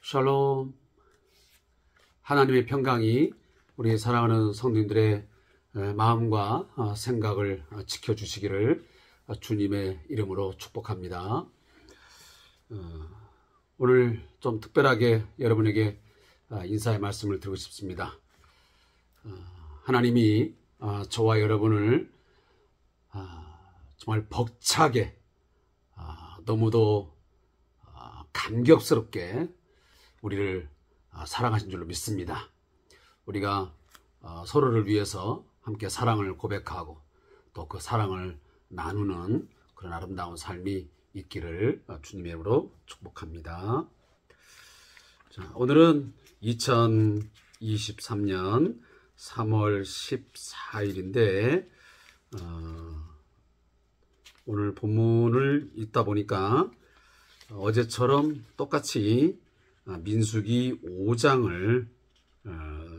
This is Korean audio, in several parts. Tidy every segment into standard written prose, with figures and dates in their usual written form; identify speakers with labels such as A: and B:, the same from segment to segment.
A: 샬롬. 하나님의 평강이 우리 사랑하는 성도님들의 마음과 생각을 지켜주시기를 주님의 이름으로 축복합니다. 오늘 좀 특별하게 여러분에게 인사의 말씀을 드리고 싶습니다. 하나님이 저와 여러분을 정말 벅차게 너무도 감격스럽게 우리를 사랑하신 줄로 믿습니다. 우리가 서로를 위해서 함께 사랑을 고백하고 또 그 사랑을 나누는 그런 아름다운 삶이 있기를 주님의 이름으로 축복합니다. 자, 오늘은 2023년 3월 14일인데 오늘 본문을 읽다 보니까 어제처럼 똑같이 민수기 5장을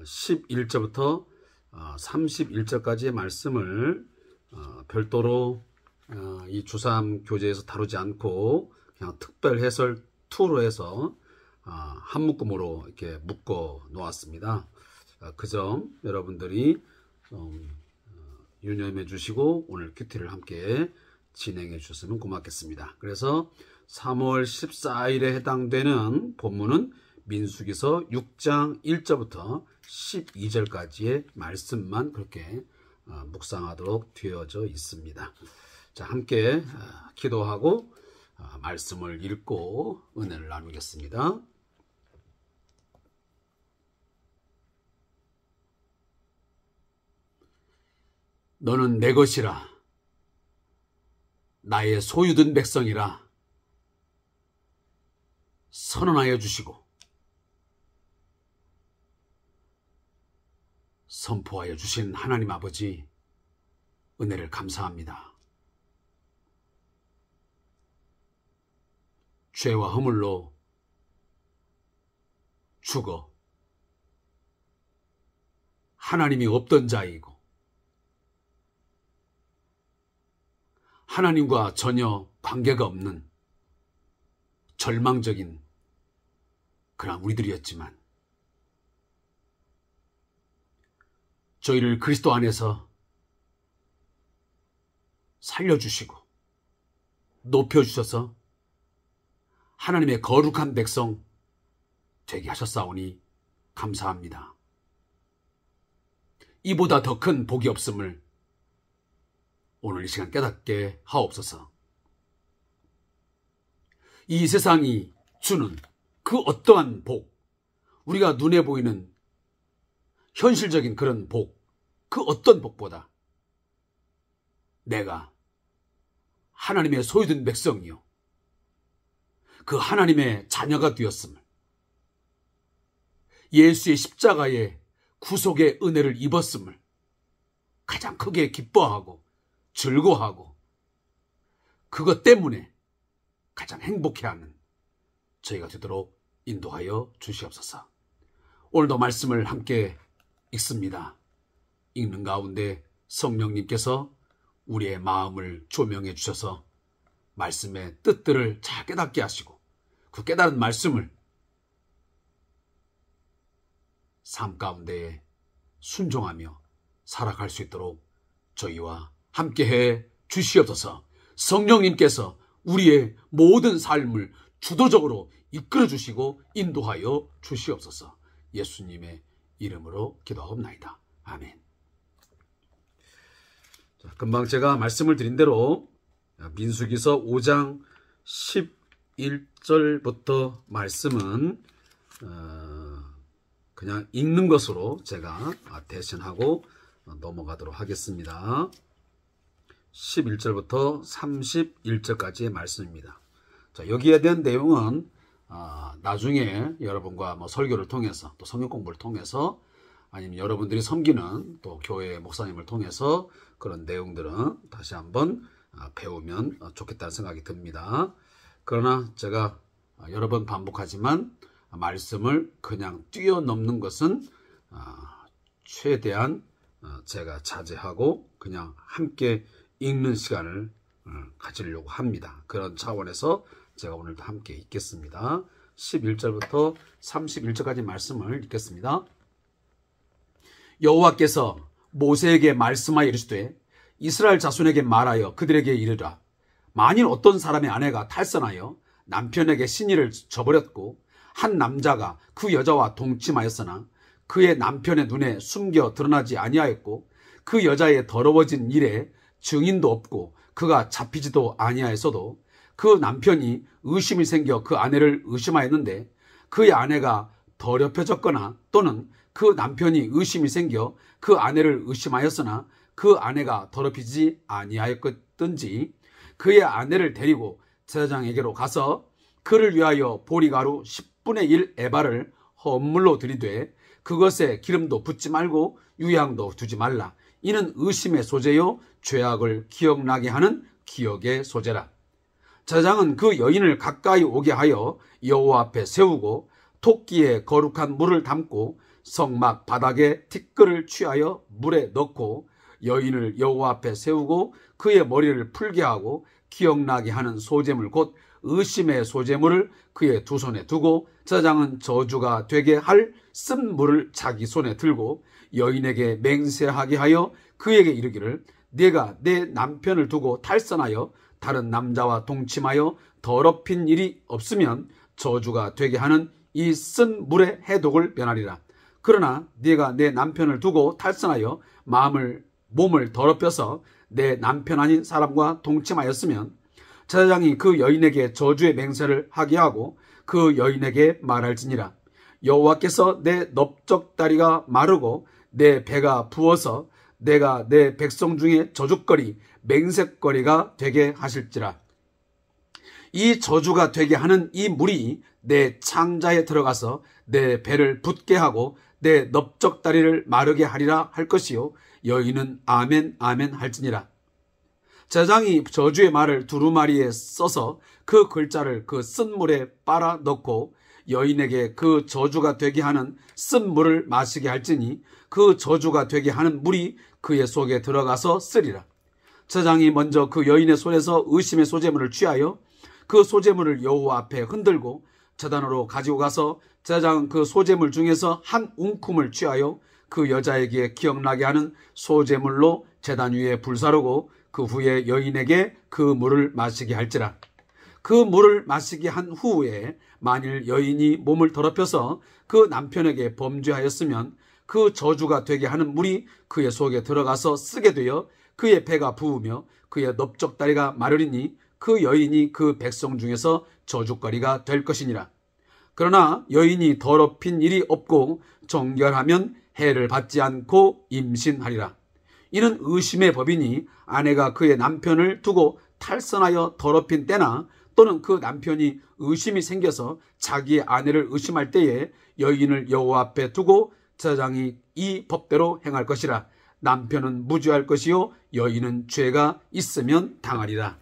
A: 11절부터 31절까지의 말씀을 별도로 이 주3 교재에서 다루지 않고 그냥 특별 해설 2로 해서 한 묶음으로 이렇게 묶어 놓았습니다. 그 점 여러분들이 유념해 주시고 오늘 큐티를 함께 진행해 주셨으면 고맙겠습니다. 그래서 3월 14일에 해당되는 본문은 민수기서 6장 1절부터 12절까지의 말씀만 그렇게 묵상하도록 되어져 있습니다. 자, 함께 기도하고 말씀을 읽고 은혜를 나누겠습니다. 너는 내 것이라, 나의 소유된 백성이라 선언하여 주시고 선포하여 주신 하나님 아버지, 은혜를 감사합니다. 죄와 허물로 죽어 하나님이 없던 자이고 하나님과 전혀 관계가 없는 절망적인 그런 우리들이었지만 저희를 그리스도 안에서 살려주시고 높여주셔서 하나님의 거룩한 백성 되게 하셨사오니 감사합니다. 이보다 더 큰 복이 없음을 오늘 이 시간 깨닫게 하옵소서. 이 세상이 주는 그 어떠한 복, 우리가 눈에 보이는 현실적인 그런 복, 그 어떤 복보다 내가 하나님의 소유된 백성이요, 그 하나님의 자녀가 되었음을, 예수의 십자가의 구속의 은혜를 입었음을 가장 크게 기뻐하고 즐거워하고 그것 때문에 가장 행복해하는 저희가 되도록 인도하여 주시옵소서. 오늘도 말씀을 함께 읽습니다. 읽는 가운데 성령님께서 우리의 마음을 조명해 주셔서 말씀의 뜻들을 잘 깨닫게 하시고 그 깨달은 말씀을 삶 가운데에 순종하며 살아갈 수 있도록 저희와 함께해 주시옵소서. 성령님께서 우리의 모든 삶을 주도적으로 이끌어 주시고 인도하여 주시옵소서. 예수님의 이름으로 기도하옵나이다. 아멘. 자, 금방 제가 말씀을 드린 대로 민수기서 5장 11절부터 말씀은 그냥 읽는 것으로 제가 대신하고 넘어가도록 하겠습니다. 11절부터 31절까지의 말씀입니다. 자, 여기에 대한 내용은 나중에 여러분과 설교를 통해서 또 성경 공부를 통해서 아니면 여러분들이 섬기는 또 교회 목사님을 통해서 그런 내용들은 다시 한번 배우면 좋겠다는 생각이 듭니다. 그러나 제가 여러 번 반복하지만 말씀을 그냥 뛰어넘는 것은 최대한 제가 자제하고 그냥 함께 읽는 시간을 가지려고 합니다. 그런 차원에서 제가 오늘도 함께 읽겠습니다. 11절부터 31절까지 말씀을 읽겠습니다. 여호와께서 모세에게 말씀하여 이르시되 이스라엘 자손에게 말하여 그들에게 이르라. 만일 어떤 사람의 아내가 탈선하여 남편에게 신의를 저버렸고 한 남자가 그 여자와 동침하였으나 그의 남편의 눈에 숨겨 드러나지 아니하였고 그 여자의 더러워진 일에 증인도 없고 그가 잡히지도 아니하였어도 그 남편이 의심이 생겨 그 아내를 의심하였는데 그의 아내가 더럽혀졌거나 또는 그 남편이 의심이 생겨 그 아내를 의심하였으나 그 아내가 더럽히지 아니하였든지 그의 아내를 데리고 제사장에게로 가서 그를 위하여 보리가루 10분의 1 에바를 헌물로 드리되 그것에 기름도 붓지 말고 유향도 두지 말라. 이는 의심의 소재요 죄악을 기억나게 하는 기억의 소재라. 제사장은 그 여인을 가까이 오게 하여 여호와 앞에 세우고 토끼에 거룩한 물을 담고 성막 바닥에 티끌을 취하여 물에 넣고 여인을 여호와 앞에 세우고 그의 머리를 풀게 하고 기억나게 하는 소재물 곧 의심의 소재물을 그의 두 손에 두고 제사장은 저주가 되게 할 쓴 물을 자기 손에 들고 여인에게 맹세하게 하여 그에게 이르기를 네가 내 남편을 두고 탈선하여 다른 남자와 동침하여 더럽힌 일이 없으면 저주가 되게 하는 이 쓴 물의 해독을 면하리라. 그러나 네가 내 남편을 두고 탈선하여 몸을 더럽혀서 내 남편 아닌 사람과 동침하였으면 제사장이 그 여인에게 저주의 맹세를 하게 하고 그 여인에게 말할지니라. 여호와께서 내 넓적다리가 마르고 내 배가 부어서 내가 내 백성 중에 저주거리 맹세거리가 되게 하실지라. 이 저주가 되게 하는 이 물이 내 창자에 들어가서 내 배를 붓게 하고 내 넓적다리를 마르게 하리라 할 것이요 여인은 아멘 아멘 할지니라. 제사장이 저주의 말을 두루마리에 써서 그 글자를 그 쓴 물에 빨아 넣고 여인에게 그 저주가 되게 하는 쓴 물을 마시게 할지니 그 저주가 되게 하는 물이 그의 속에 들어가서 쓰리라. 제사장이 먼저 그 여인의 손에서 의심의 소재물을 취하여 그 소재물을 여호와 앞에 흔들고 제단으로 가지고 가서 제사장은 그 소재물 중에서 한 웅큼을 취하여 그 여자에게 기억나게 하는 소재물로 제단 위에 불사르고 그 후에 여인에게 그 물을 마시게 할지라. 그 물을 마시게 한 후에 만일 여인이 몸을 더럽혀서 그 남편에게 범죄하였으면 그 저주가 되게 하는 물이 그의 속에 들어가서 쓰게 되어 그의 배가 부으며 그의 넓적다리가 마르리니 그 여인이 그 백성 중에서 저주거리가 될 것이니라. 그러나 여인이 더럽힌 일이 없고 정결하면 해를 받지 않고 임신하리라. 이는 의심의 법이니 아내가 그의 남편을 두고 탈선하여 더럽힌 때나 또는 그 남편이 의심이 생겨서 자기의 아내를 의심할 때에 여인을 여호와 앞에 두고 제사장이 이 법대로 행할 것이라. 남편은 무죄할 것이요 여인은 죄가 있으면 당하리라.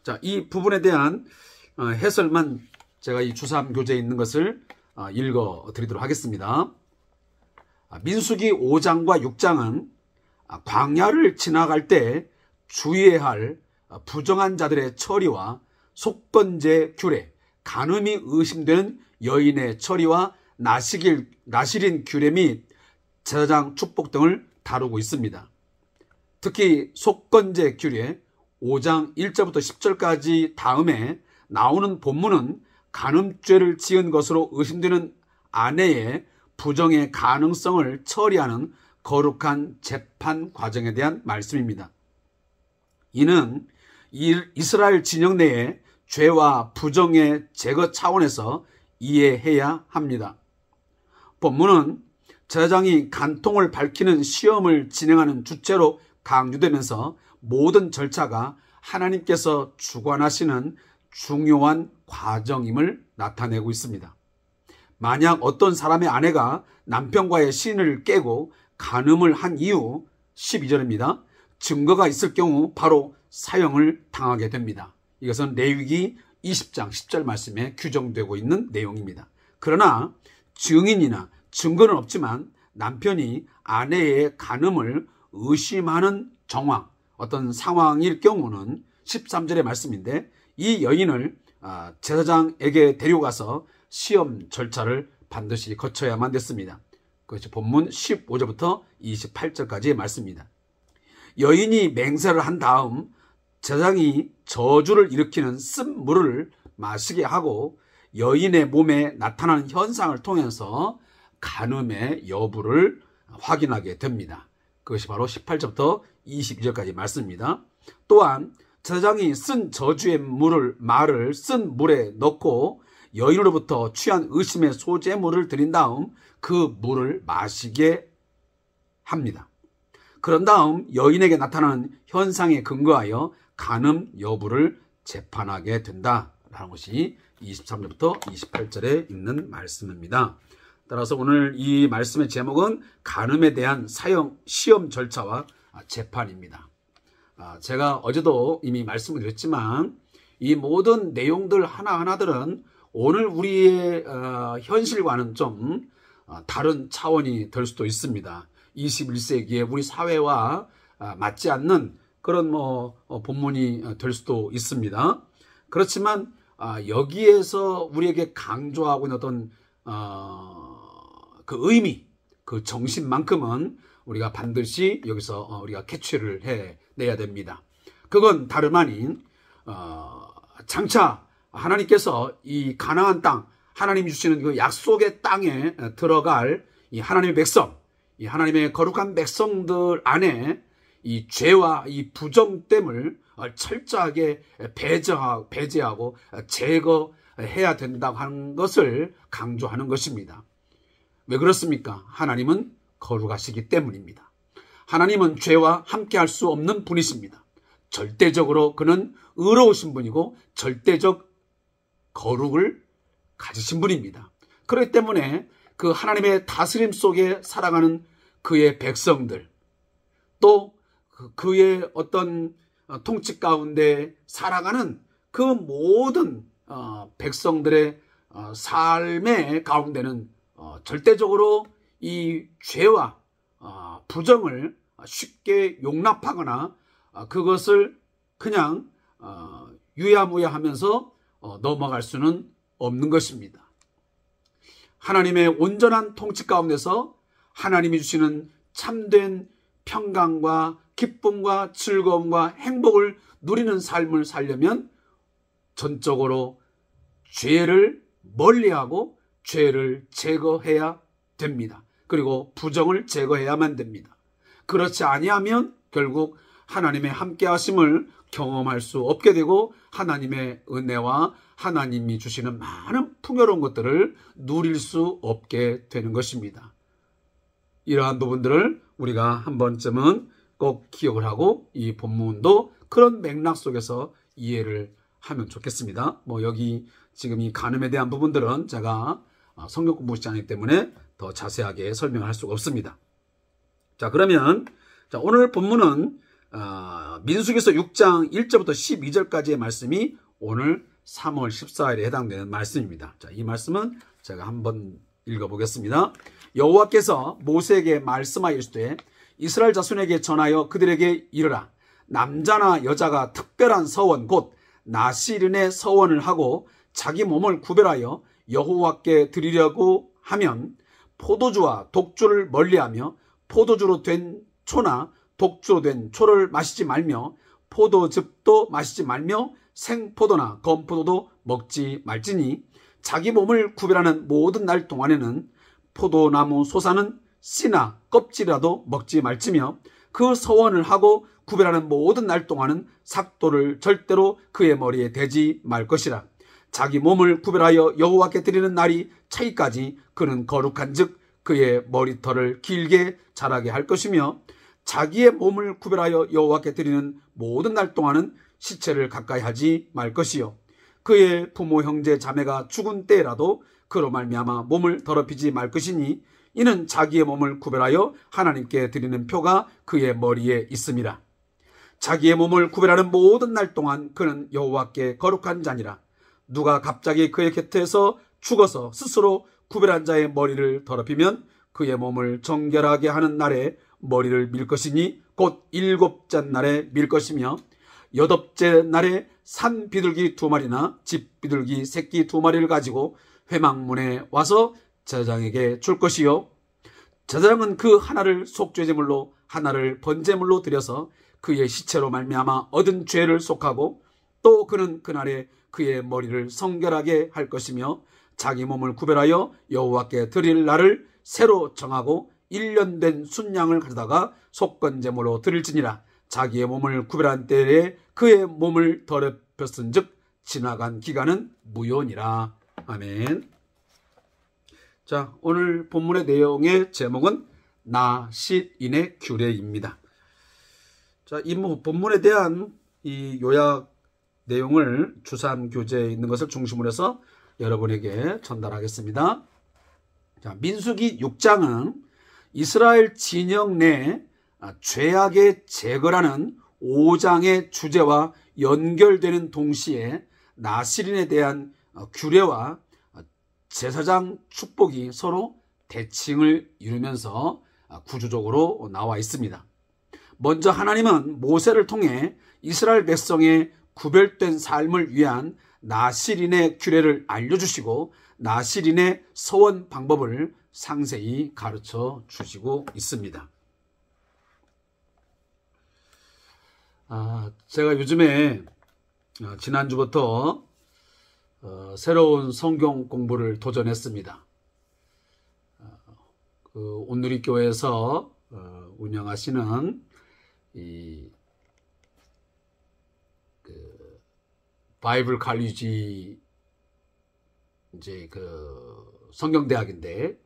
A: 자, 이 부분에 대한 해설만 제가 이 주삼 교재에 있는 것을 읽어 드리도록 하겠습니다. 민수기 5장과 6장은 광야를 지나갈 때 주의해야 할 부정한 자들의 처리와 속건제 규례, 간음이 의심되는 여인의 처리와 나실인 규례 및 제사장 축복 등을 다루고 있습니다. 특히 속건제 규례 5장 1절부터 10절까지 다음에 나오는 본문은 간음죄를 지은 것으로 의심되는 아내의 부정의 가능성을 처리하는 거룩한 재판 과정에 대한 말씀입니다. 이는 이스라엘 진영 내의 죄와 부정의 제거 차원에서 이해해야 합니다. 본문은 제사장이 간통을 밝히는 시험을 진행하는 주체로 강조되면서 모든 절차가 하나님께서 주관하시는 중요한 과정임을 나타내고 있습니다. 만약 어떤 사람의 아내가 남편과의 신을 깨고 간음을 한 이후 12절입니다. 증거가 있을 경우 바로 사형을 당하게 됩니다. 이것은 레위기 20장 10절 말씀에 규정되고 있는 내용입니다. 그러나 증인이나 증거는 없지만 남편이 아내의 간음을 의심하는 정황, 어떤 상황일 경우는 13절의 말씀인데 이 여인을 제사장에게 데려가서 시험 절차를 반드시 거쳐야만 됐습니다. 그것이 본문 15절부터 28절까지의 말씀입니다. 여인이 맹세를 한 다음 제사장이 저주를 일으키는 쓴 물을 마시게 하고 여인의 몸에 나타나는 현상을 통해서 간음의 여부를 확인하게 됩니다. 그것이 바로 18절부터 22절까지 말씀입니다. 또한 제사장이 쓴 저주의 말을 쓴 물에 넣고 여인으로부터 취한 의심의 소재물을 드린 다음 그 물을 마시게 합니다. 그런 다음 여인에게 나타나는 현상에 근거하여 간음 여부를 재판하게 된다라는 것이 23절부터 28절에 있는 말씀입니다. 따라서 오늘 이 말씀의 제목은 간음에 대한 시험 절차와 재판입니다. 제가 어제도 이미 말씀을 드렸지만 이 모든 내용들 하나하나들은 오늘 우리의 현실과는 좀 다른 차원이 될 수도 있습니다. 21세기에 우리 사회와 맞지 않는 그런 본문이 될 수도 있습니다. 그렇지만 여기에서 우리에게 강조하고 있는 어떤 그 의미, 그 정신만큼은 우리가 반드시 여기서 우리가 캐치를 해내야 됩니다. 그건 다름 아닌 장차 하나님께서 이 가나안 땅, 하나님이 주시는 그 약속의 땅에 들어갈 이 하나님의 백성, 이 하나님의 거룩한 백성들 안에 이 죄와 이 부정됨을 철저하게 배제하고 제거해야 된다고 하는 것을 강조하는 것입니다. 왜 그렇습니까? 하나님은 거룩하시기 때문입니다. 하나님은 죄와 함께할 수 없는 분이십니다. 절대적으로 그는 의로우신 분이고 절대적 거룩을 가지신 분입니다. 그렇기 때문에 그 하나님의 다스림 속에 살아가는 그의 백성들, 또 그의 어떤 통치 가운데 살아가는 그 모든 백성들의 삶의 가운데는 절대적으로 이 죄와 부정을 쉽게 용납하거나 그것을 그냥 유야무야하면서 넘어갈 수는 없는 것입니다. 하나님의 온전한 통치 가운데서 하나님이 주시는 참된 평강과 기쁨과 즐거움과 행복을 누리는 삶을 살려면 전적으로 죄를 멀리하고 죄를 제거해야 됩니다. 그리고 부정을 제거해야만 됩니다. 그렇지 아니하면 결국 하나님의 함께하심을 경험할 수 없게 되고 하나님의 은혜와 하나님이 주시는 많은 풍요로운 것들을 누릴 수 없게 되는 것입니다. 이러한 부분들을 우리가 한 번쯤은 꼭 기억을 하고 이 본문도 그런 맥락 속에서 이해를 하면 좋겠습니다. 여기 지금 이 간음에 대한 부분들은 제가 성경 공부하지 않기 때문에 더 자세하게 설명할 수가 없습니다. 자, 그러면 오늘 본문은 민수기서 6장 1절부터 12절까지의 말씀이 오늘 3월 14일에 해당되는 말씀입니다. 자, 이 말씀은 제가 한번 읽어보겠습니다. 여호와께서 모세에게 말씀하여 이르시되 이스라엘 자손에게 전하여 그들에게 이르라. 남자나 여자가 특별한 서원 곧 나시른의 서원을 하고 자기 몸을 구별하여 여호와께 드리려고 하면 포도주와 독주를 멀리하며 포도주로 된 초나 독주로 된 초를 마시지 말며 포도즙도 마시지 말며 생포도나 검포도도 먹지 말지니 자기 몸을 구별하는 모든 날 동안에는 포도나무 솟아는 씨나 껍질이라도 먹지 말지며 그 서원을 하고 구별하는 모든 날 동안은 삭도를 절대로 그의 머리에 대지 말 것이라. 자기 몸을 구별하여 여호와께 드리는 날이 차기까지 그는 거룩한즉 그의 머리털을 길게 자라게 할 것이며 자기의 몸을 구별하여 여호와께 드리는 모든 날 동안은 시체를 가까이 하지 말 것이요 그의 부모 형제 자매가 죽은 때라도 그로 말미암아 몸을 더럽히지 말 것이니 이는 자기의 몸을 구별하여 하나님께 드리는 표가 그의 머리에 있음이라. 자기의 몸을 구별하는 모든 날 동안 그는 여호와께 거룩한 자니라. 누가 갑자기 그의 곁에서 죽어서 스스로 구별한 자의 머리를 더럽히면 그의 몸을 정결하게 하는 날에 머리를 밀 것이니 곧 7째 날에 밀 것이며 8째 날에 산 비둘기 2마리나 집 비둘기 새끼 2마리를 가지고 회막문에 와서 제사장에게 줄 것이요, 제사장은 그 하나를 속죄제물로 하나를 번제물로 드려서 그의 시체로 말미암아 얻은 죄를 속하고, 또 그는 그날에 그의 머리를 성결하게 할 것이며 자기 몸을 구별하여 여호와께 드릴 날을 새로 정하고 1년 된 순양을 가져다가 속건제물로 드릴지니라. 자기의 몸을 구별한 때에 그의 몸을 더럽혔은즉 지나간 기간은 무효니라. 아멘. 자, 오늘 본문의 내용의 제목은 나실인의 규례입니다. 자, 이 본문에 대한 이 요약 내용을 주산교재에 있는 것을 중심으로 해서 여러분에게 전달하겠습니다. 자, 민수기 6장은 이스라엘 진영 내 죄악의 제거라는 5장의 주제와 연결되는 동시에 나실인에 대한 규례와 제사장 축복이 서로 대칭을 이루면서 구조적으로 나와 있습니다. 먼저 하나님은 모세를 통해 이스라엘 백성의 구별된 삶을 위한 나실인의 규례를 알려주시고 나실인의 서원 방법을 상세히 가르쳐 주시고 있습니다. 제가 요즘에 지난주부터 새로운 성경 공부를 도전했습니다. 그 온누리교회에서 운영하시는 이 바이블 칼리지 이제 그 성경대학인데,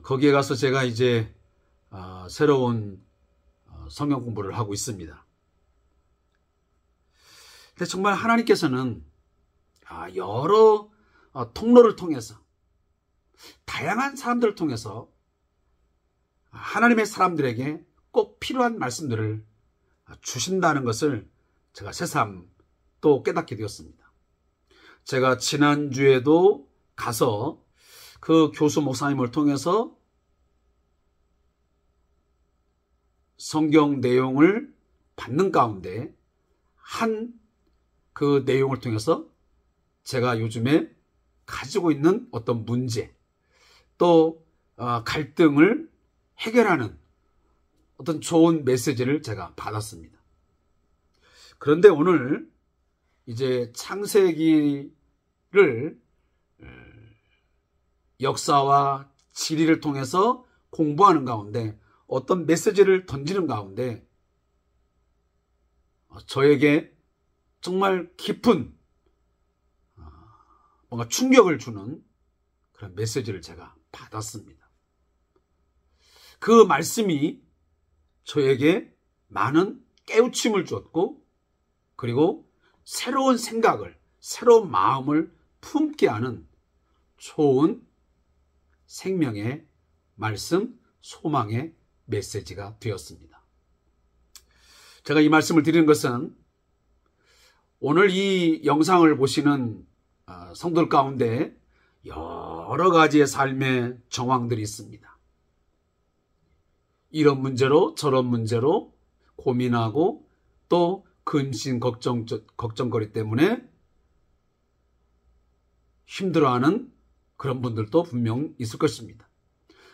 A: 거기에 가서 제가 이제 새로운 성경 공부를 하고 있습니다. 근데 정말 하나님께서는 여러 통로를 통해서 다양한 사람들을 통해서 하나님의 사람들에게 꼭 필요한 말씀들을 주신다는 것을 제가 새삼 또 깨닫게 되었습니다. 제가 지난주에도 가서 그 교수 목사님을 통해서 성경 내용을 받는 가운데 한 그 내용을 통해서 제가 요즘에 가지고 있는 어떤 문제, 또 갈등을 해결하는 어떤 좋은 메시지를 제가 받았습니다. 그런데 오늘 이제 창세기를 역사와 지리를 통해서 공부하는 가운데 어떤 메시지를 던지는 가운데 저에게 정말 깊은 뭔가 충격을 주는 그런 메시지를 제가 받았습니다. 그 말씀이 저에게 많은 깨우침을 주었고, 그리고 새로운 생각을, 새로운 마음을 품게 하는 좋은 생명의 말씀, 소망의 메시지가 되었습니다. 제가 이 말씀을 드리는 것은 오늘 이 영상을 보시는 성도들 가운데 여러 가지의 삶의 정황들이 있습니다. 이런 문제로 저런 문제로 고민하고 또 근심 걱정거리 때문에 힘들어하는 그런 분들도 분명 있을 것입니다.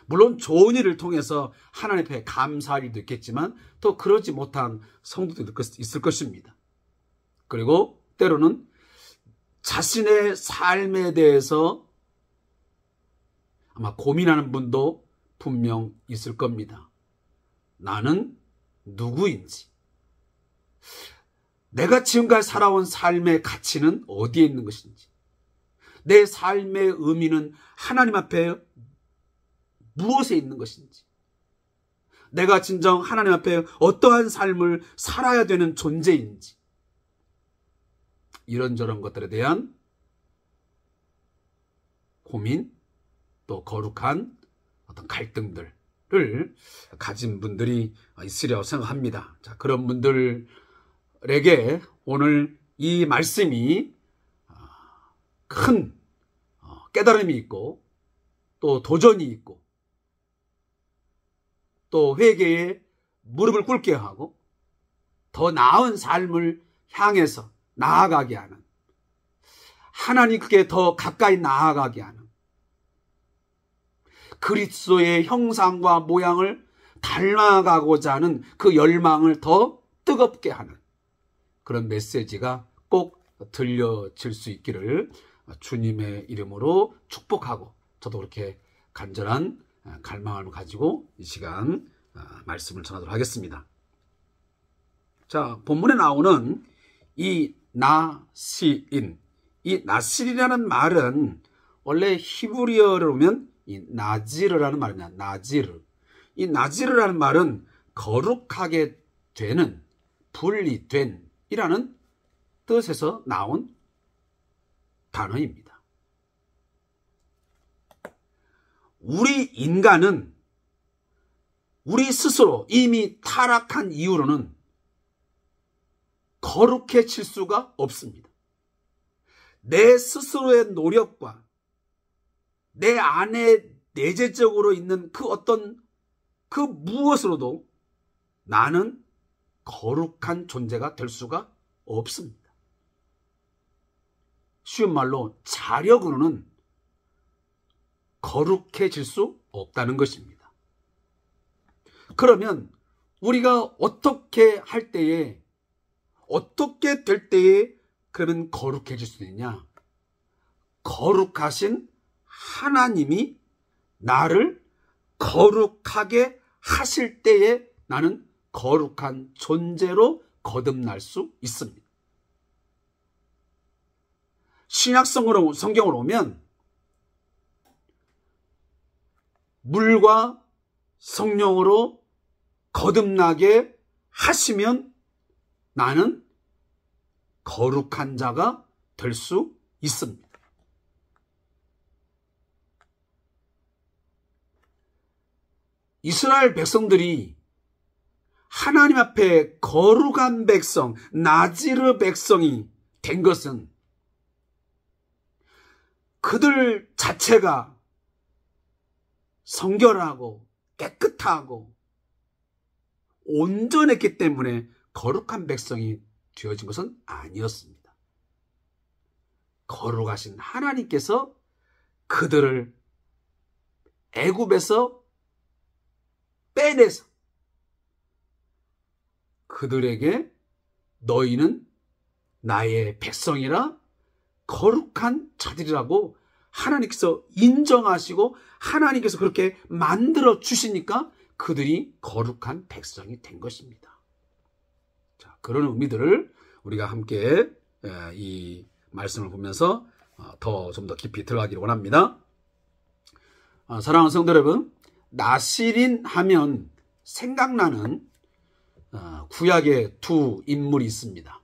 A: 물론 좋은 일을 통해서 하나님 앞에 감사할 일도 있겠지만 또 그러지 못한 성도들도 있을 것입니다. 그리고 때로는 자신의 삶에 대해서 아마 고민하는 분도 분명 있을 겁니다. 나는 누구인지, 내가 지금까지 살아온 삶의 가치는 어디에 있는 것인지, 내 삶의 의미는 하나님 앞에 무엇에 있는 것인지, 내가 진정 하나님 앞에 어떠한 삶을 살아야 되는 존재인지, 이런저런 것들에 대한 고민, 또 거룩한 어떤 갈등들을 가진 분들이 있으리라고 생각합니다. 자, 그런 분들에게 오늘 이 말씀이 큰 깨달음이 있고, 또 도전이 있고, 또 회개에 무릎을 꿇게 하고, 더 나은 삶을 향해서 나아가게 하는, 하나님께 더 가까이 나아가게 하는, 그리스도의 형상과 모양을 닮아가고자 하는 그 열망을 더 뜨겁게 하는 그런 메시지가 꼭 들려질 수 있기를 주님의 이름으로 축복하고, 저도 그렇게 간절한 갈망을 가지고 이 시간 말씀을 전하도록 하겠습니다. 자, 본문에 나오는 이 나시인, 이 나실이라는 말은 원래 히브리어로 보면 이 나지르라는 말이냐, 나지르. 이 나지르라는 말은 거룩하게 되는, 분리된 이라는 뜻에서 나온 단어입니다. 우리 인간은 우리 스스로 이미 타락한 이후로는 거룩해질 수가 없습니다. 내 스스로의 노력과 내 안에 내재적으로 있는 그 어떤 그 무엇으로도 나는 거룩한 존재가 될 수가 없습니다. 쉬운 말로 자력으로는 거룩해질 수 없다는 것입니다. 그러면 우리가 어떻게 할 때에, 어떻게 될 때에 그러면 거룩해질 수 있냐? 거룩하신 하나님이 나를 거룩하게 하실 때에 나는 거룩한 존재로 거듭날 수 있습니다. 신약성으로, 성경으로 오면 물과 성령으로 거듭나게 하시면 나는 거룩한 자가 될 수 있습니다. 이스라엘 백성들이 하나님 앞에 거룩한 백성, 나지르 백성이 된 것은 그들 자체가 성결하고 깨끗하고 온전했기 때문에 거룩한 백성이 되어진 것은 아니었습니다. 거룩하신 하나님께서 그들을 애굽에서 빼내서 그들에게 너희는 나의 백성이라 거룩한 자들이라고 하나님께서 인정하시고 하나님께서 그렇게 만들어 주시니까 그들이 거룩한 백성이 된 것입니다. 자, 그런 의미들을 우리가 함께 이 말씀을 보면서 좀 더 깊이 들어가기를 원합니다. 사랑하는 성도 여러분, 나실인 하면 생각나는 구약의 두 인물이 있습니다.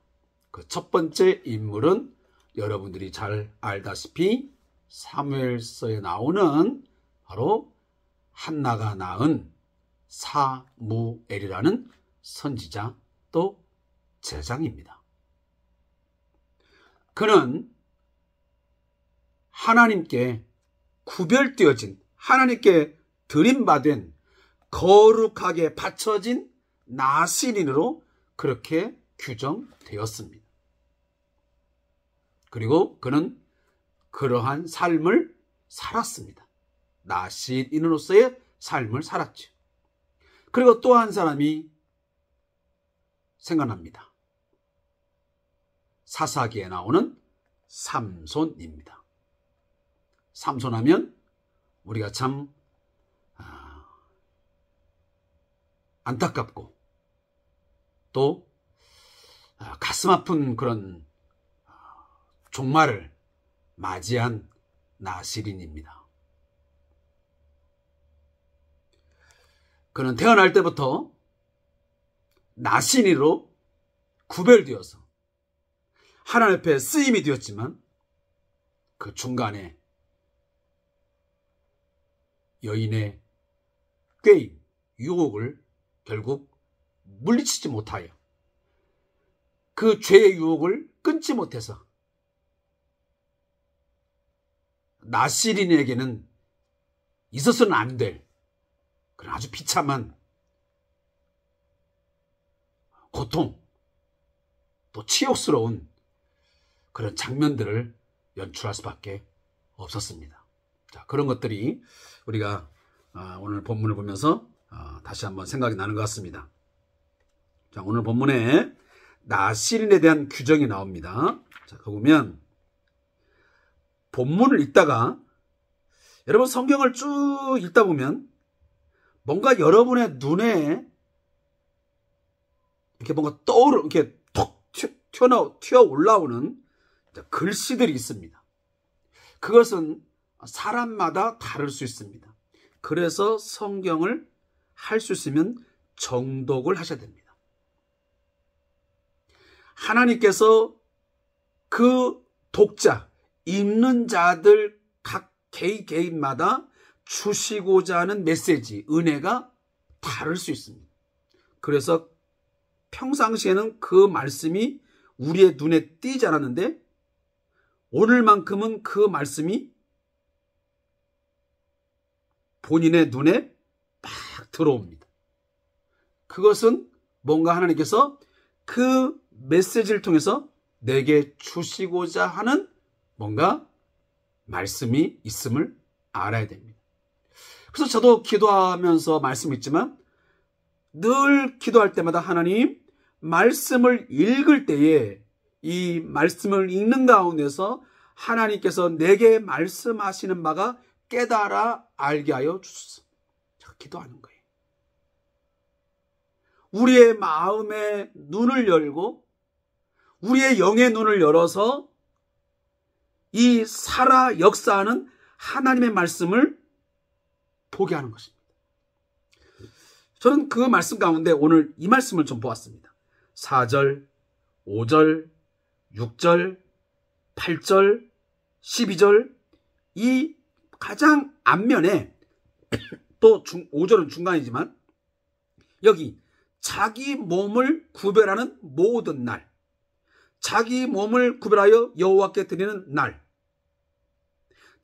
A: 그 첫 번째 인물은 여러분들이 잘 알다시피 사무엘서에 나오는 바로 한나가 낳은 사무엘이라는 선지자 또 제장입니다. 그는 하나님께 구별되어진, 하나님께 드림받은 거룩하게 바쳐진 나실인으로 그렇게 규정되었습니다. 그리고 그는 그러한 삶을 살았습니다. 나실인으로서의 삶을 살았죠. 그리고 또 한 사람이 생각납니다. 사사기에 나오는 삼손입니다. 삼손하면 우리가 참 안타깝고 또 가슴 아픈 그런 종말을 맞이한 나실인입니다. 그는 태어날 때부터 나실인으로 구별되어서 하나님 앞에 쓰임이 되었지만 그 중간에 여인의 꾀임, 유혹을 결국 물리치지 못하여 그 죄의 유혹을 끊지 못해서 나실인에게는 있어서는 안 될 그런 아주 비참한 고통, 또 치욕스러운 그런 장면들을 연출할 수밖에 없었습니다. 자, 그런 것들이 우리가 오늘 본문을 보면서 다시 한번 생각이 나는 것 같습니다. 자, 오늘 본문에 나실인에 대한 규정이 나옵니다. 자, 그 보면 본문을 읽다가 여러분 성경을 쭉 읽다 보면 뭔가 여러분의 눈에 이렇게 뭔가 이렇게 톡 튀어 올라오는 글씨들이 있습니다. 그것은 사람마다 다를 수 있습니다. 그래서 성경을 할 수 있으면 정독을 하셔야 됩니다. 하나님께서 그 독자, 읽는 자들 각 개인마다 주시고자 하는 메시지, 은혜가 다를 수 있습니다. 그래서 평상시에는 그 말씀이 우리의 눈에 띄지 않았는데 오늘만큼은 그 말씀이 본인의 눈에 막 들어옵니다. 그것은 뭔가 하나님께서 그 메시지를 통해서 내게 주시고자 하는 뭔가 말씀이 있음을 알아야 됩니다. 그래서 저도 기도하면서 말씀했지만 늘 기도할 때마다 하나님, 말씀을 읽을 때에 이 말씀을 읽는 가운데서 하나님께서 내게 말씀하시는 바가 깨달아 알게 하여 주소서. 제가 기도하는 거예요. 우리의 마음의 눈을 열고 우리의 영의 눈을 열어서 이 살아 역사하는 하나님의 말씀을 보게 하는 것입니다. 저는 그 말씀 가운데 오늘 이 말씀을 좀 보았습니다. 4절, 5절, 6절, 8절, 12절 이 가장 앞면에 또 5절은 중간이지만 여기 자기 몸을 구별하는 모든 날, 자기 몸을 구별하여 여호와께 드리는 날,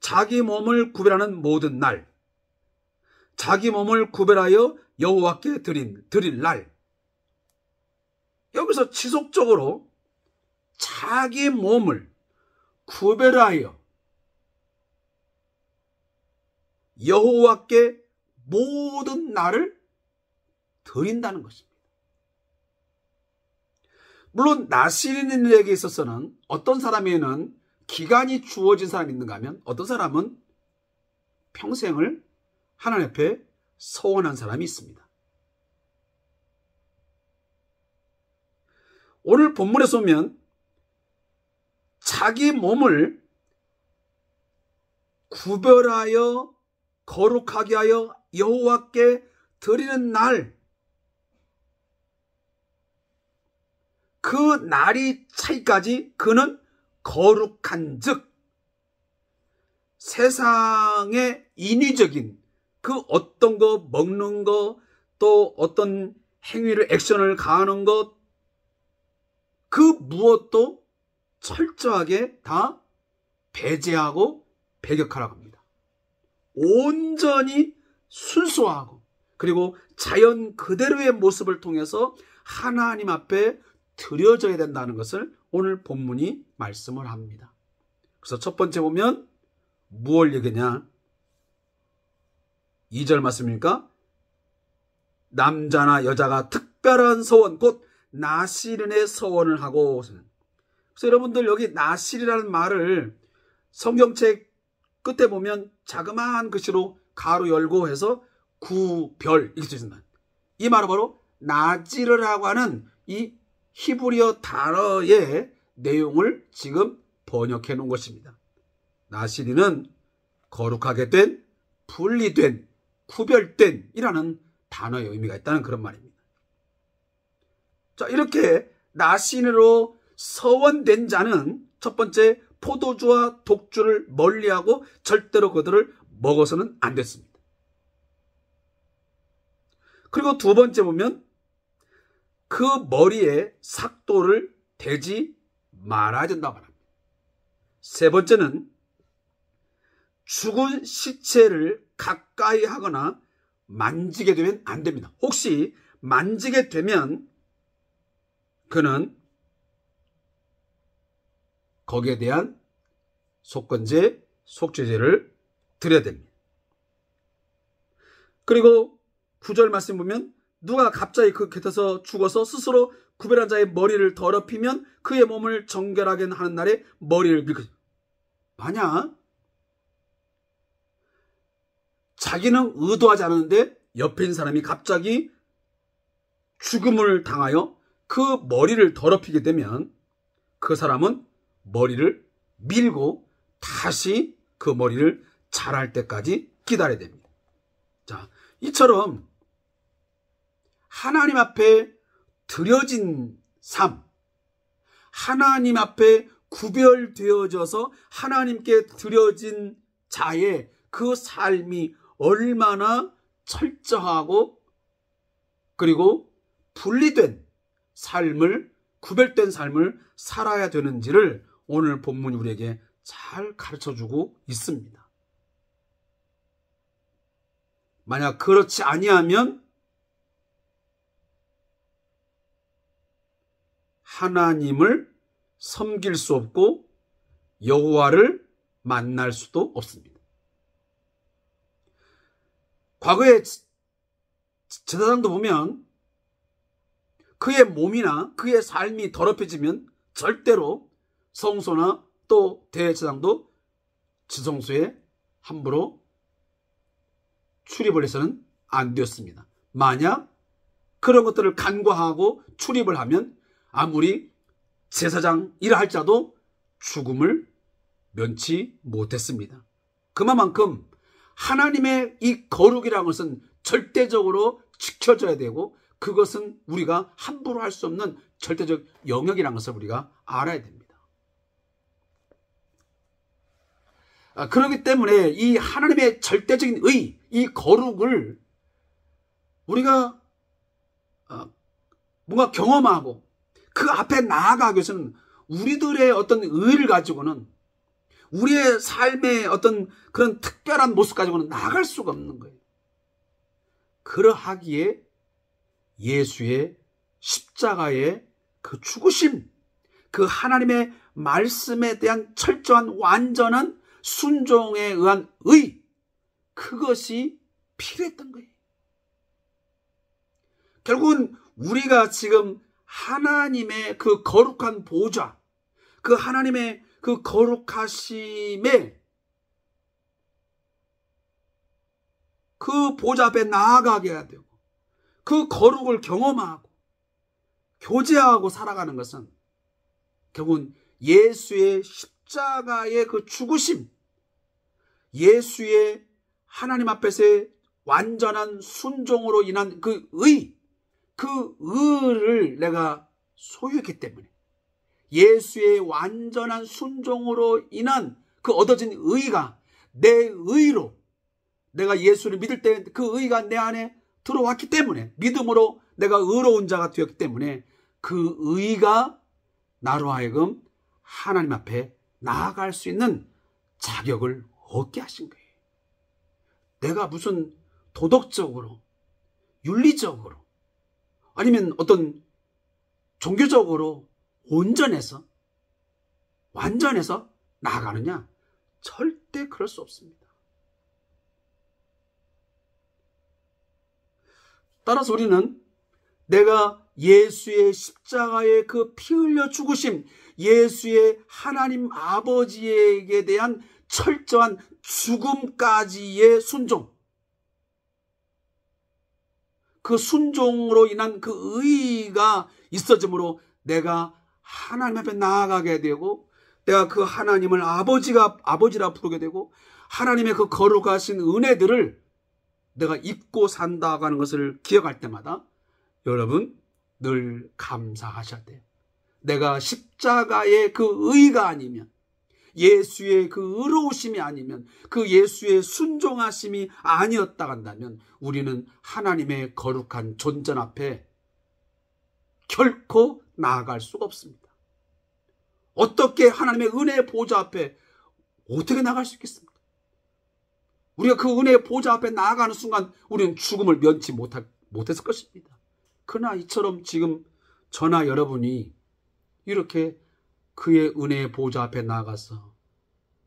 A: 자기 몸을 구별하는 모든 날, 자기 몸을 구별하여 여호와께 드릴 날. 여기서 지속적으로 자기 몸을 구별하여 여호와께 모든 날을 드린다는 것입니다. 물론 나실인에게 있어서는 어떤 사람에게는 기간이 주어진 사람이 있는가 하면 어떤 사람은 평생을 하나님 앞에 서원한 사람이 있습니다. 오늘 본문에서 보면 자기 몸을 구별하여 거룩하게 하여 여호와께 드리는 날, 그 날이 차이까지 그는 거룩한 즉 세상의 인위적인 그 어떤 거 먹는 거 또 어떤 행위를 액션을 가하는 것 그 무엇도 철저하게 다 배제하고 배격하라고 합니다. 온전히 순수하고 그리고 자연 그대로의 모습을 통해서 하나님 앞에 드려져야 된다는 것을 오늘 본문이 말씀을 합니다. 그래서 첫 번째 보면 무엇을 얘기냐? 2절 말씀입니까? 남자나 여자가 특별한 서원, 곧 나실인의 서원을 하고. 그래서 여러분들 여기 나실이라는 말을 성경책 끝에 보면 자그마한 글씨로 가로 열고 해서 구별 이렇게 쓰인다. 이 말은 바로 나지르라고 하는 이 히브리어 단어의 내용을 지금 번역해 놓은 것입니다. 나실인은 거룩하게 된, 분리된, 구별된 이라는 단어의 의미가 있다는 그런 말입니다. 자, 이렇게 나실인으로 서원된 자는 첫 번째 포도주와 독주를 멀리하고 절대로 그들을 먹어서는 안 됐습니다. 그리고 두 번째 보면 그 머리에 삭도를 대지 말아야 된다고 말합니다. 세 번째는 죽은 시체를 가까이 하거나 만지게 되면 안 됩니다. 혹시 만지게 되면 그는 거기에 대한 속건제, 속죄제를 드려야 됩니다. 그리고 9절 말씀 보면 누가 갑자기 그 곁에서 죽어서 스스로 구별한 자의 머리를 더럽히면 그의 몸을 정결하게 하는 날에 머리를 밀고, 만약 자기는 의도하지 않았는데 옆에 있는 사람이 갑자기 죽음을 당하여 그 머리를 더럽히게 되면 그 사람은 머리를 밀고 다시 그 머리를 자랄 때까지 기다려야 됩니다. 자, 이처럼 하나님 앞에 드려진 삶, 하나님 앞에 구별되어져서 하나님께 드려진 자의 그 삶이 얼마나 철저하고 그리고 분리된 삶을, 구별된 삶을 살아야 되는지를 오늘 본문이 우리에게 잘 가르쳐주고 있습니다. 만약 그렇지 아니하면 하나님을 섬길 수 없고 여호와를 만날 수도 없습니다. 과거에 제사장도 보면 그의 몸이나 그의 삶이 더럽혀지면 절대로 성소나 또 대제사장도 지성소에 함부로 출입을 해서는 안 되었습니다. 만약 그런 것들을 간과하고 출입을 하면 아무리 제사장이라 할지라도 죽음을 면치 못했습니다. 그만큼 하나님의 이 거룩이라는 것은 절대적으로 지켜져야 되고 그것은 우리가 함부로 할 수 없는 절대적 영역이라는 것을 우리가 알아야 됩니다. 그렇기 때문에 이 하나님의 절대적인 의, 이 거룩을 우리가 뭔가 경험하고 그 앞에 나아가기 위해서는 우리들의 어떤 의를 가지고는 우리의 삶의 어떤 그런 특별한 모습 가지고는 나아갈 수가 없는 거예요. 그러하기에 예수의 십자가의 그 죽으심, 그 하나님의 말씀에 대한 철저한 완전한 순종에 의한 의, 그것이 필요했던 거예요. 결국은 우리가 지금 하나님의 그 거룩한 보좌, 그 하나님의 그 거룩하심에 그 보좌 앞에 나아가게 해야 되고 그 거룩을 경험하고 교제하고 살아가는 것은 결국은 예수의 십자가의 그 죽으심, 예수의 하나님 앞에서의 완전한 순종으로 인한 그 의를 내가 소유했기 때문에 예수의 완전한 순종으로 인한 그 얻어진 의가 내 의로 내가 예수를 믿을 때 그 의가 내 안에 들어왔기 때문에 믿음으로 내가 의로운 자가 되었기 때문에 그 의가 나로 하여금 하나님 앞에 나아갈 수 있는 자격을 얻게 하신 거예요. 내가 무슨 도덕적으로 윤리적으로 아니면 어떤 종교적으로 온전해서 완전해서 나아가느냐? 절대 그럴 수 없습니다. 따라서 우리는 내가 예수의 십자가의 그 피 흘려 죽으심, 예수의 하나님 아버지에게 대한 철저한 죽음까지의 순종, 그 순종으로 인한 그 의의가 있어짐으로 내가 하나님 앞에 나아가게 되고 내가 그 하나님을 아버지라 부르게 되고 하나님의 그 거룩하신 은혜들을 내가 입고 산다고 하는 것을 기억할 때마다 여러분 늘 감사하셔야 돼요. 내가 십자가의 그 의가 아니면 예수의 그 의로우심이 아니면 그 예수의 순종하심이 아니었다 한다면 우리는 하나님의 거룩한 존전 앞에 결코 나아갈 수가 없습니다. 어떻게 하나님의 은혜의 보좌 앞에 어떻게 나갈 수 있겠습니까? 우리가 그 은혜의 보좌 앞에 나아가는 순간 우리는 죽음을 면치 못했을 것입니다. 그러나 이처럼 지금 저나 여러분이 이렇게 그의 은혜의 보좌 앞에 나가서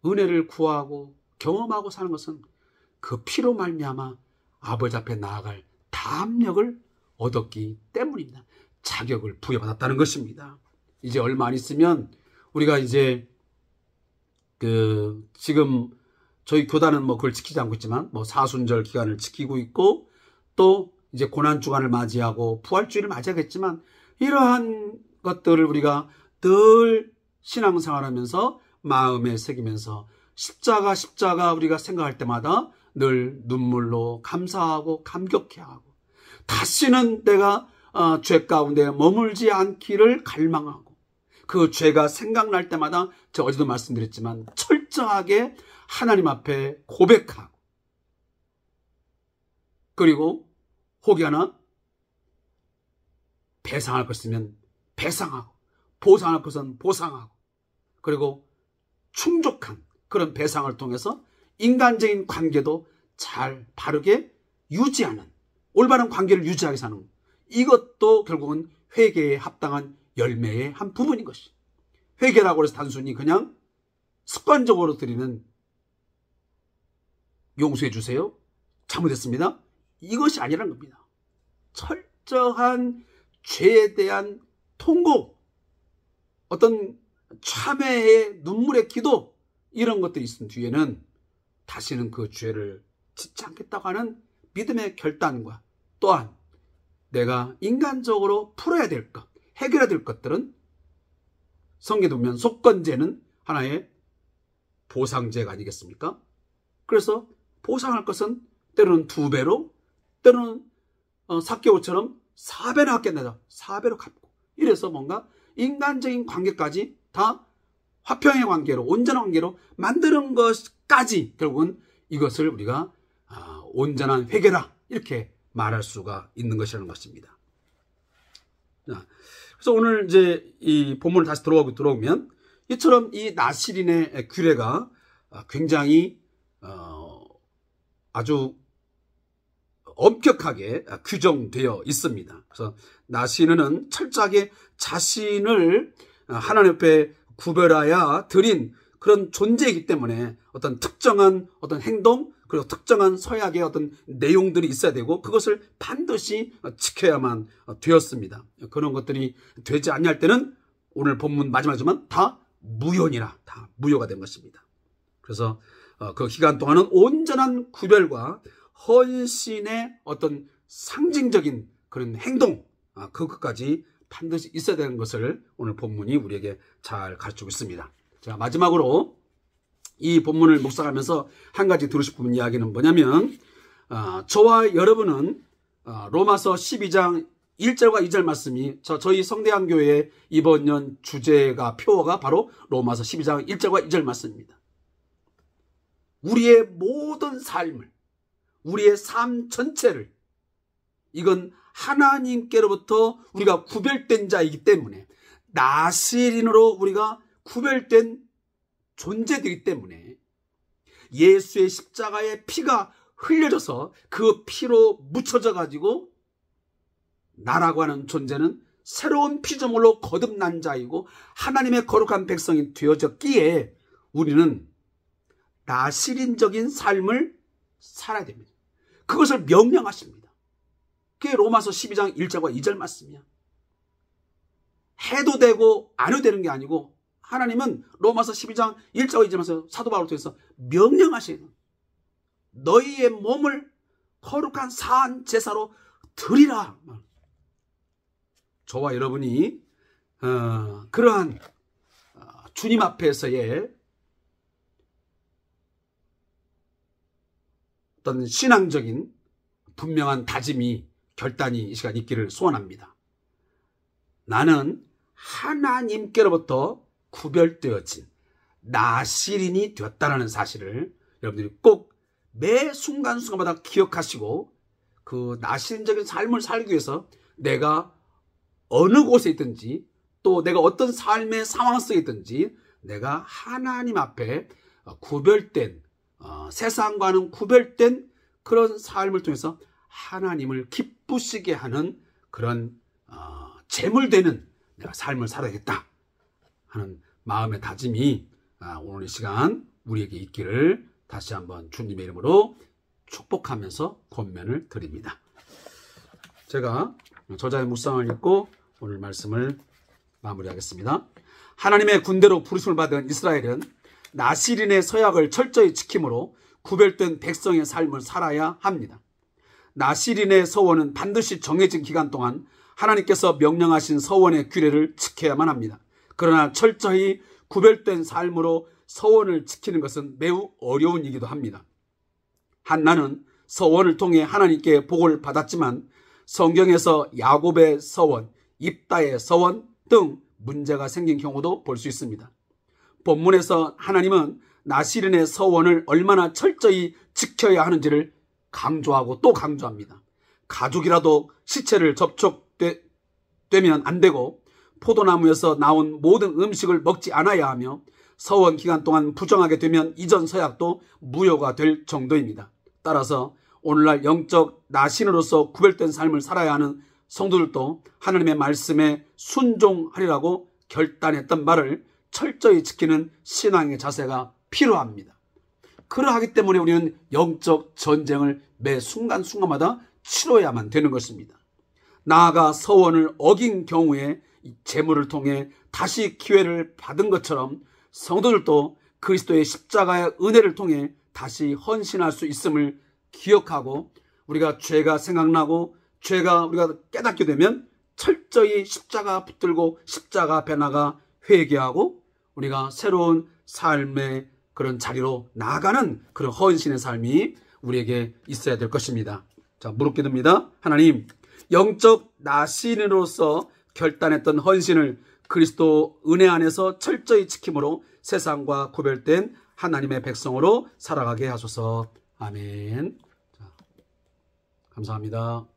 A: 은혜를 구하고 경험하고 사는 것은 그 피로 말미암아 아버지 앞에 나아갈 담력을 얻었기 때문입니다. 자격을 부여받았다는 것입니다. 이제 얼마 안 있으면 우리가 이제 지금 저희 교단은 뭐 그걸 지키지 않고 있지만 뭐 사순절 기간을 지키고 있고 또 이제 고난주간을 맞이하고 부활주일을 맞이하겠지만 이러한 것들을 우리가 늘 신앙생활하면서 마음에 새기면서 십자가 우리가 생각할 때마다 늘 눈물로 감사하고 감격해하고 다시는 내가 죄 가운데 머물지 않기를 갈망하고 그 죄가 생각날 때마다 제가 어제도 말씀드렸지만 철저하게 하나님 앞에 고백하고 그리고 혹여나 배상할 것이면 배상하고 보상할 것은 보상하고 그리고 충족한 그런 배상을 통해서 인간적인 관계도 잘 바르게 유지하는 올바른 관계를 유지하게 사는 이것도 결국은 회개에 합당한 열매의 한 부분인 것이. 회개라고 해서 단순히 그냥 습관적으로 드리는 용서해 주세요, 잘못했습니다, 이것이 아니라는 겁니다. 철저한 죄에 대한 통고, 어떤 참회의 눈물의 기도, 이런 것들이 있은 뒤에는 다시는 그 죄를 짓지 않겠다고 하는 믿음의 결단과 또한 내가 인간적으로 풀어야 될 것, 해결해야 될 것들은 성경에 보면 속건제는 하나의 보상제가 아니겠습니까? 그래서 보상할 것은 때로는 2배로 때로는 삭개오처럼 4배나 갚겠다, 4배로 갚고 이래서 뭔가 인간적인 관계까지 다 화평의 관계로 온전한 관계로 만드는 것까지 결국은 이것을 우리가 온전한 회개라 이렇게 말할 수가 있는 것이라는 것입니다. 그래서 오늘 이제 이 본문을 다시 들어오면 이처럼 이 나실인의 규례가 굉장히 아주 엄격하게 규정되어 있습니다. 그래서 나실인은 철저하게 자신을 하나님 앞에 구별하여 드린 그런 존재이기 때문에 어떤 특정한 어떤 행동 그리고 특정한 서약의 어떤 내용들이 있어야 되고 그것을 반드시 지켜야만 되었습니다. 그런 것들이 되지 않을 때는 오늘 본문 마지막이지만 다 무효니라, 다 무효가 된 것입니다. 그래서 그 기간 동안은 온전한 구별과 헌신의 어떤 상징적인 그런 행동, 그것까지 반드시 있어야 되는 것을 오늘 본문이 우리에게 잘 가르치고 있습니다. 자, 마지막으로 이 본문을 묵상하면서 한 가지 들으고 싶은 이야기는 뭐냐면 저와 여러분은 로마서 12장 1절과 2절 말씀이 저희 성대한교회의 이번 년 주제가 표어가 바로 로마서 12장 1절과 2절 말씀입니다. 우리의 모든 삶을 우리의 삶 전체를 이건 하나님께로부터 우리가 구별된 자이기 때문에 나실인으로 우리가 구별된 존재들이기 때문에 예수의 십자가의 피가 흘려져서 그 피로 묻혀져 가지고 나라고 하는 존재는 새로운 피조물로 거듭난 자이고 하나님의 거룩한 백성이 되어졌기에 우리는 나실인적인 삶을 살아야 됩니다. 그것을 명령하십니다. 그게 로마서 12장 1절과 2절 말씀이야. 해도 되고 안 해도 되는 게 아니고 하나님은 로마서 12장 1절과 2절에서 사도 바울을 통해서 명령하셔야 돼요. 너희의 몸을 거룩한 사한 제사로 드리라. 저와 여러분이 그러한 주님 앞에서의 어떤 신앙적인 분명한 다짐이 결단이 이 시간 있기를 소원합니다. 나는 하나님께로부터 구별되어진 나실인이 되었다는 사실을 여러분들이 꼭 매 순간순간마다 기억하시고 그 나실인적인 삶을 살기 위해서 내가 어느 곳에 있든지 또 내가 어떤 삶의 상황 속에 있든지 내가 하나님 앞에 구별된 세상과는 구별된 그런 삶을 통해서 하나님을 기쁘시게 하는 그런 재물되는 내가 삶을 살아야겠다 하는 마음의 다짐이 오늘 이 시간 우리에게 있기를 다시 한번 주님의 이름으로 축복하면서 권면을 드립니다. 제가 저자의 묵상을 읽고 오늘 말씀을 마무리하겠습니다. 하나님의 군대로 부르심을 받은 이스라엘은 나시린의 서약을 철저히 지킴으로 구별된 백성의 삶을 살아야 합니다. 나시린의 서원은 반드시 정해진 기간 동안 하나님께서 명령하신 서원의 규례를 지켜야만 합니다. 그러나 철저히 구별된 삶으로 서원을 지키는 것은 매우 어려운 일이기도 합니다. 한나는 서원을 통해 하나님께 복을 받았지만 성경에서 야곱의 서원, 입다의 서원 등 문제가 생긴 경우도 볼 수 있습니다. 본문에서 하나님은 나시린의 서원을 얼마나 철저히 지켜야 하는지를 강조하고 또 강조합니다. 가족이라도 시체를 접촉되면 안 되고 포도나무에서 나온 모든 음식을 먹지 않아야 하며 서원 기간 동안 부정하게 되면 이전 서약도 무효가 될 정도입니다. 따라서 오늘날 영적 나신으로서 구별된 삶을 살아야 하는 성도들도 하나님의 말씀에 순종하리라고 결단했던 말을 철저히 지키는 신앙의 자세가 필요합니다. 그러하기 때문에 우리는 영적 전쟁을 매 순간순간마다 치러야만 되는 것입니다. 나아가 서원을 어긴 경우에 제물을 통해 다시 기회를 받은 것처럼 성도들도 그리스도의 십자가의 은혜를 통해 다시 헌신할 수 있음을 기억하고 우리가 죄가 생각나고 우리가 깨닫게 되면 철저히 십자가 붙들고 십자가 앞에 나가 회개하고 우리가 새로운 삶의 그런 자리로 나아가는 그런 헌신의 삶이 우리에게 있어야 될 것입니다. 자, 무릎 기도입니다. 하나님, 영적 나신으로서 결단했던 헌신을 그리스도 은혜 안에서 철저히 지킴으로 세상과 구별된 하나님의 백성으로 살아가게 하소서. 아멘. 자, 감사합니다.